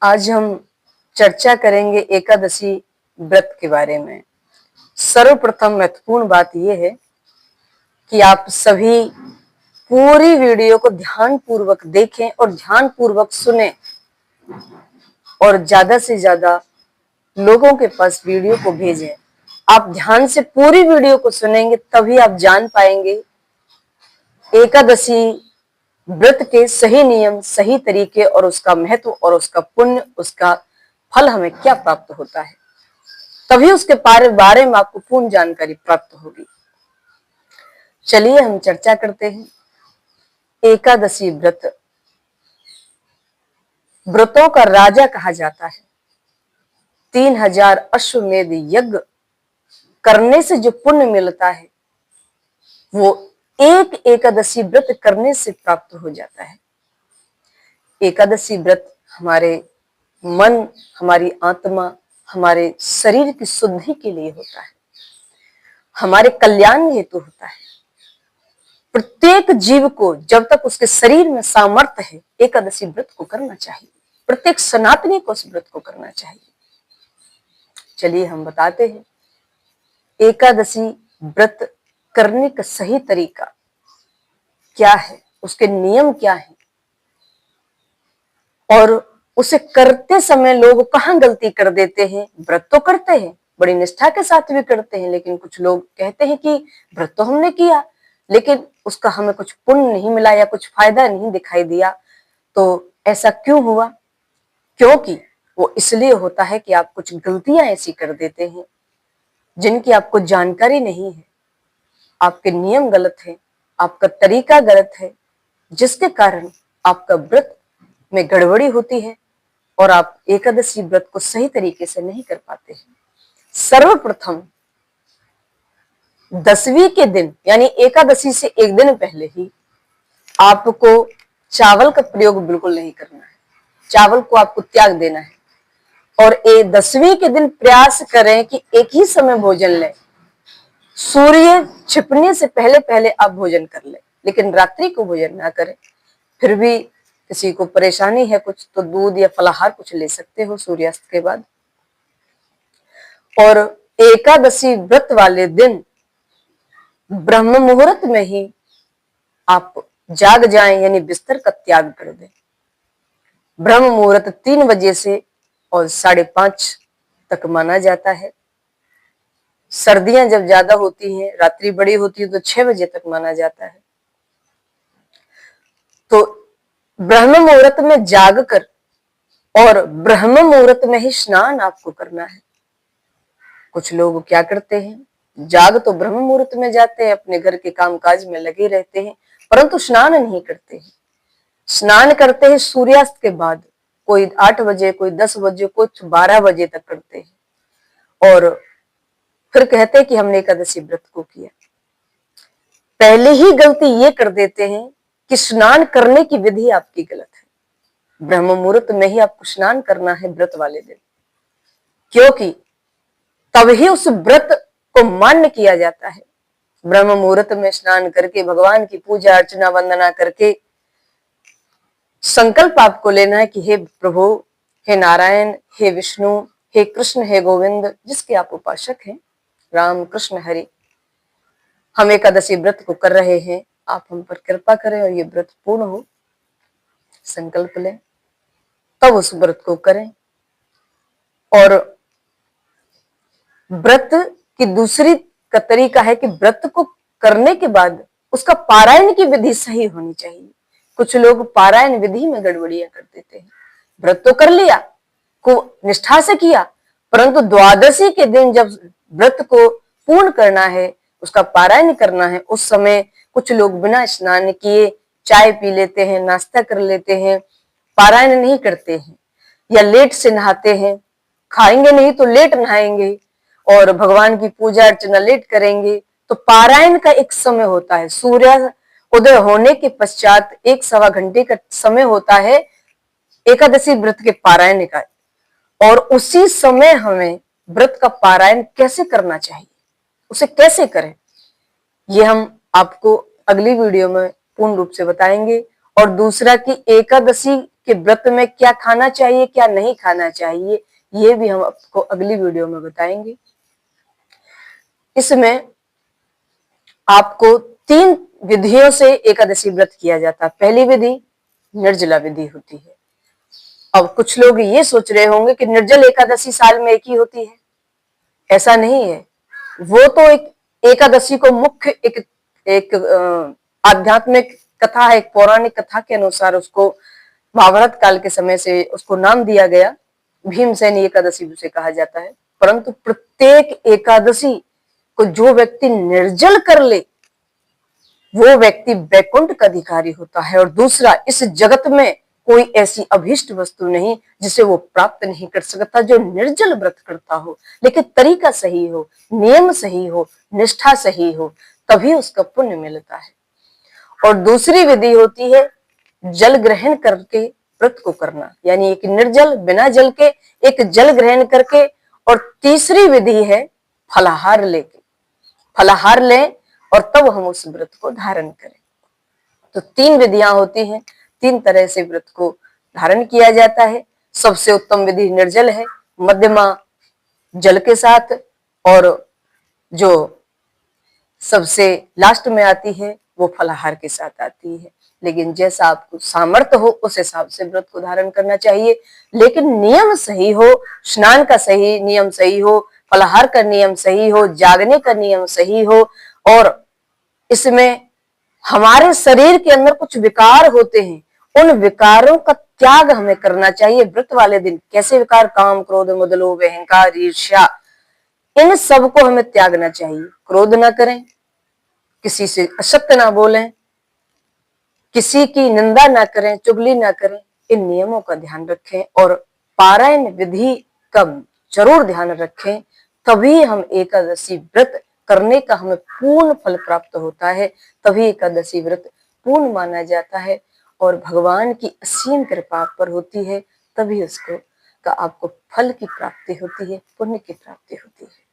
आज हम चर्चा करेंगे एकादशी व्रत के बारे में। सर्वप्रथम महत्वपूर्ण बात यह है कि आप सभी पूरी वीडियो को ध्यान पूर्वक देखें और ध्यान पूर्वक सुने और ज्यादा से ज्यादा लोगों के पास वीडियो को भेजें। आप ध्यान से पूरी वीडियो को सुनेंगे तभी आप जान पाएंगे एकादशी व्रत के सही नियम, सही तरीके और उसका महत्व और उसका पुण्य, उसका फल हमें क्या प्राप्त होता है। तभी उसके बारे में आपको पूर्ण जानकारी प्राप्त होगी। चलिए हम चर्चा करते हैं। एकादशी व्रत व्रतों का राजा कहा जाता है। 3000 अश्वमेध यज्ञ करने से जो पुण्य मिलता है वो एक एकादशी व्रत करने से प्राप्त हो जाता है। एकादशी व्रत हमारे मन, हमारी आत्मा, हमारे शरीर की शुद्धि के लिए होता है, हमारे कल्याण हेतु होता है। प्रत्येक जीव को जब तक उसके शरीर में सामर्थ्य है एकादशी व्रत को करना चाहिए। प्रत्येक सनातनी को उस व्रत को करना चाहिए। चलिए हम बताते हैं एकादशी व्रत करने का सही तरीका क्या है, उसके नियम क्या है और उसे करते समय लोग कहाँ गलती कर देते हैं। व्रत तो करते हैं, बड़ी निष्ठा के साथ भी करते हैं, लेकिन कुछ लोग कहते हैं कि व्रत तो हमने किया लेकिन उसका हमें कुछ पुण्य नहीं मिला या कुछ फायदा नहीं दिखाई दिया। तो ऐसा क्यों हुआ? क्योंकि वो इसलिए होता है कि आप कुछ गलतियां ऐसी कर देते हैं जिनकी आपको जानकारी नहीं है, आपके नियम गलत है, आपका तरीका गलत है, जिसके कारण आपका व्रत में गड़बड़ी होती है और आप एकादशी व्रत को सही तरीके से नहीं कर पाते हैं। सर्वप्रथम 10वीं के दिन यानी एकादशी से एक दिन पहले ही आपको चावल का प्रयोग बिल्कुल नहीं करना है। चावल को आपको त्याग देना है और 10वीं के दिन प्रयास करें कि एक ही समय भोजन लें। सूर्य छिपने से पहले पहले आप भोजन कर लें, लेकिन रात्रि को भोजन ना करें। फिर भी किसी को परेशानी है कुछ तो दूध या फलाहार कुछ ले सकते हो सूर्यास्त के बाद। और एकादशी व्रत वाले दिन ब्रह्म मुहूर्त में ही आप जाग जाएं यानी बिस्तर का त्याग कर दें। ब्रह्म मुहूर्त 3 बजे से और 5:30 तक माना जाता है। सर्दियां जब ज्यादा होती हैं, रात्रि बड़ी होती है तो 6 बजे तक माना जाता है। तो ब्रह्म मुहूर्त में जागकर और ब्रह्म मुहूर्त में ही स्नान आपको करना है। कुछ लोग क्या करते हैं, जाग तो ब्रह्म मुहूर्त में जाते हैं, अपने घर के कामकाज में लगे रहते हैं, परंतु स्नान नहीं करते हैं। स्नान करते हैं सूर्यास्त के बाद, कोई 8 बजे, कोई 10 बजे, कुछ 12 बजे तक करते हैं और फिर कहते हैं कि हमने एकादशी व्रत को किया। पहले ही गलती ये कर देते हैं कि स्नान करने की विधि आपकी गलत है। ब्रह्म मुहूर्त में ही आपको स्नान करना है व्रत वाले दिन, क्योंकि तभी उस व्रत को मान्य किया जाता है। ब्रह्म मुहूर्त में स्नान करके भगवान की पूजा अर्चना वंदना करके संकल्प आपको लेना है कि हे प्रभु, हे नारायण, हे विष्णु, हे कृष्ण, हे गोविंद, जिसके आप उपासक हैं, राम कृष्ण हरि, हम एकादशी व्रत को कर रहे हैं, आप हम पर कृपा करें और ये व्रत पूर्ण हो। संकल्प लें, तब उस व्रत को करें। और व्रत की दूसरी का तरीका है कि व्रत को करने के बाद उसका पारायण की विधि सही होनी चाहिए। कुछ लोग पारायण विधि में गड़बड़ियां कर देते हैं। व्रत तो कर लिया, को निष्ठा से किया, परंतु द्वादशी के दिन जब व्रत को पूर्ण करना है, उसका पारायण करना है, उस समय कुछ लोग बिना स्नान किए चाय पी लेते हैं, नाश्ता कर लेते हैं, पारायण नहीं करते हैं या लेट से नहाते हैं। खाएंगे नहीं तो लेट नहाएंगे और भगवान की पूजा अर्चना लेट करेंगे। तो पारायण का एक समय होता है, सूर्य उदय होने के पश्चात 1-1.25 घंटे का समय होता है एकादशी व्रत के पारायण का। और उसी समय हमें व्रत का पारायण कैसे करना चाहिए, उसे कैसे करें, ये हम आपको अगली वीडियो में पूर्ण रूप से बताएंगे और दूसरा कि एकादशी के व्रत में क्या खाना चाहिए क्या नहीं खाना चाहिए, ये भी हम आपको अगली वीडियो में बताएंगे। इसमें आपको 3 विधियों से एकादशी व्रत किया जाता है। पहली विधि निर्जला विधि होती है। अब कुछ लोग ये सोच रहे होंगे कि निर्जल एकादशी साल में एक ही होती है, ऐसा नहीं है। वो तो एक एकादशी को मुख्य एक आध्यात्मिक कथा है, एक पौराणिक कथा के अनुसार उसको महाभारत काल के समय से उसको नाम दिया गया, भीमसेनी एकादशी उसे कहा जाता है। परंतु प्रत्येक एकादशी को जो व्यक्ति निर्जल कर ले वो व्यक्ति वैकुंठ का अधिकारी होता है। और दूसरा, इस जगत में कोई ऐसी अभीष्ट वस्तु नहीं जिसे वो प्राप्त नहीं कर सकता जो निर्जल व्रत करता हो, लेकिन तरीका सही हो, नियम सही हो, निष्ठा सही हो, तभी उसका पुण्य मिलता है। और दूसरी विधि होती है जल ग्रहण करके व्रत को करना, यानी एक निर्जल बिना जल के एक जल ग्रहण करके। और तीसरी विधि है फलाहार लेके, फलाहार लें और तब हम उस व्रत को धारण करें। तो 3 विधियां होती हैं, 3 तरह से व्रत को धारण किया जाता है। सबसे उत्तम विधि निर्जल है, मध्यमा जल के साथ, और जो सबसे लास्ट में आती है वो फलाहार के साथ आती है। लेकिन जैसा आपको सामर्थ्य हो उस हिसाब से व्रत को धारण करना चाहिए, लेकिन नियम सही हो, स्नान का सही नियम सही हो, फलाहार का नियम सही हो, जागने का नियम सही हो। और इसमें हमारे शरीर के अंदर कुछ विकार होते हैं, उन विकारों का त्याग हमें करना चाहिए व्रत वाले दिन। कैसे विकार? काम, क्रोध, मद, लोभ, अहंकार, ईर्ष्या, इन सब को हमें त्यागना चाहिए। क्रोध ना करें, किसी से असत्य ना बोलें, किसी की निंदा ना करें, चुगली ना करें। इन नियमों का ध्यान रखें और पारायण विधि का जरूर ध्यान रखें, तभी हम एकादशी व्रत करने का हमें पूर्ण फल प्राप्त होता है। तभी एकादशी व्रत पूर्ण माना जाता है और भगवान की असीम कृपा पर होती है, तभी उसको का आपको फल की प्राप्ति होती है, पुण्य की प्राप्ति होती है।